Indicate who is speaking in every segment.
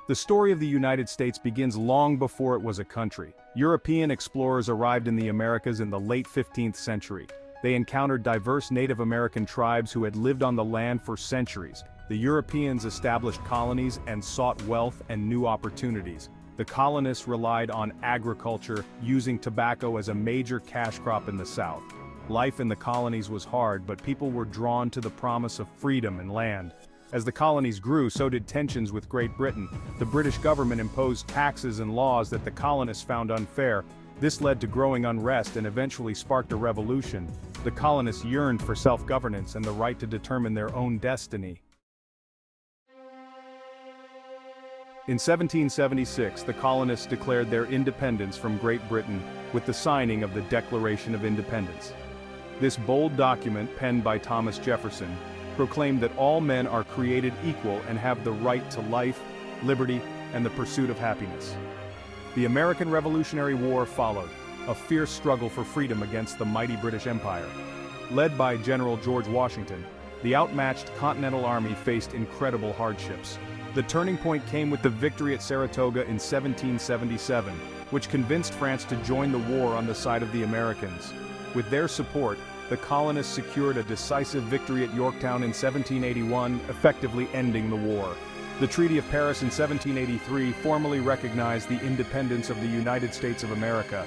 Speaker 1: The story of the United States begins long before it was a country. European explorers arrived in the Americas in the late 15th century. They encountered diverse Native American tribes who had lived on the land for centuries. The Europeans established colonies and sought wealth and new opportunities. The colonists relied on agriculture, using tobacco as a major cash crop in the South. Life in the colonies was hard, but people were drawn to the promise of freedom and land. As the colonies grew, so did tensions with Great Britain. The British government imposed taxes and laws that the colonists found unfair. This led to growing unrest and eventually sparked a revolution. The colonists yearned for self-governance and the right to determine their own destiny. In 1776, the colonists declared their independence from Great Britain with the signing of the Declaration of Independence. This bold document, penned by Thomas Jefferson, proclaimed that all men are created equal and have the right to life, liberty, and the pursuit of happiness. The American Revolutionary War followed, a fierce struggle for freedom against the mighty British Empire. Led by General George Washington, the outmatched Continental Army faced incredible hardships. The turning point came with the victory at Saratoga in 1777, which convinced France to join the war on the side of the Americans. With their support, the colonists secured a decisive victory at Yorktown in 1781, effectively ending the war. The Treaty of Paris in 1783 formally recognized the independence of the United States of America.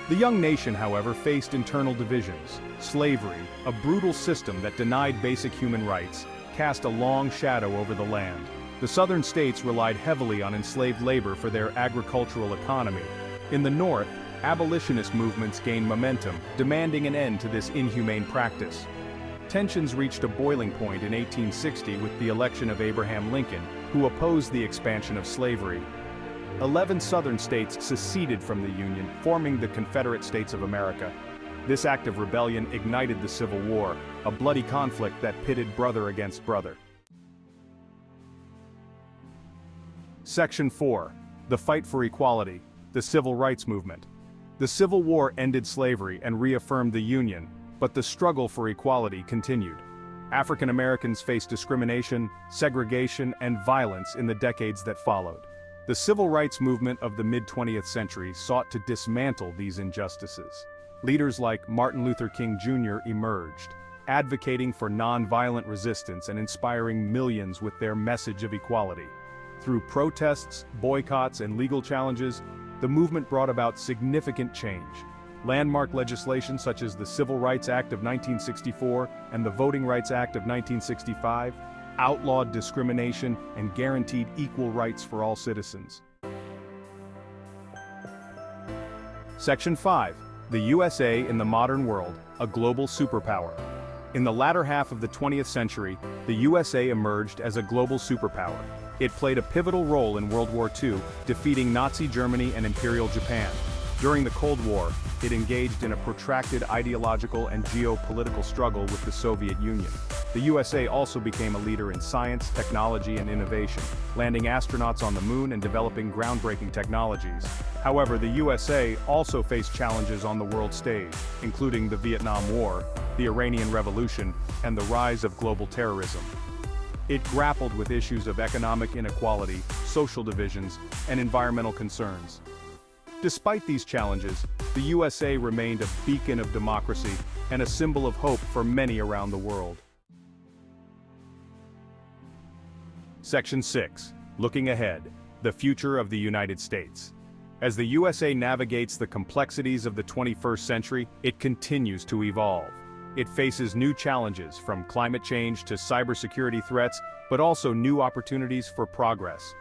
Speaker 1: The young nation, however, faced internal divisions. Slavery, a brutal system that denied basic human rights, cast a long shadow over the land. The southern states relied heavily on enslaved labor for their agricultural economy. In the north, abolitionist movements gained momentum, demanding an end to this inhumane practice. Tensions reached a boiling point in 1860 with the election of Abraham Lincoln, who opposed the expansion of slavery. 11 southern states seceded from the Union, forming the Confederate States of America. This act of rebellion ignited the Civil War, a bloody conflict that pitted brother against brother. Section 4. The Fight for Equality, the Civil Rights Movement. The Civil War ended slavery and reaffirmed the Union, but the struggle for equality continued. African Americans faced discrimination, segregation, and violence in the decades that followed. The civil rights movement of the mid-20th century sought to dismantle these injustices. Leaders like Martin Luther King Jr. emerged, advocating for nonviolent resistance and inspiring millions with their message of equality. Through protests, boycotts, and legal challenges, the movement brought about significant change. Landmark legislation such as the Civil Rights Act of 1964 and the Voting Rights Act of 1965 outlawed discrimination and guaranteed equal rights for all citizens. Section 5. The USA in the Modern World, a Global Superpower. In the latter half of the 20th century, the USA emerged as a global superpower. It played a pivotal role in World War II, defeating Nazi Germany and Imperial Japan. During the Cold War, it engaged in a protracted ideological and geopolitical struggle with the Soviet Union. The USA also became a leader in science, technology, and innovation, landing astronauts on the moon and developing groundbreaking technologies. However, the USA also faced challenges on the world stage, including the Vietnam War, the Iranian Revolution, and the rise of global terrorism. It grappled with issues of economic inequality, social divisions, and environmental concerns. Despite these challenges, the USA remained a beacon of democracy and a symbol of hope for many around the world. Section 6. Looking ahead, the future of the United States. As the USA navigates the complexities of the 21st century, it continues to evolve. It faces new challenges from climate change to cybersecurity threats, but also new opportunities for progress.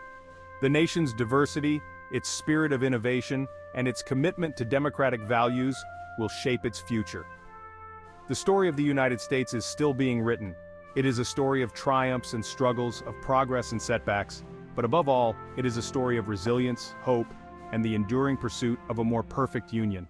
Speaker 1: The nation's diversity, its spirit of innovation, and its commitment to democratic values will shape its future. The story of the United States is still being written. It is a story of triumphs and struggles, of progress and setbacks, but above all, it is a story of resilience, hope, and the enduring pursuit of a more perfect union.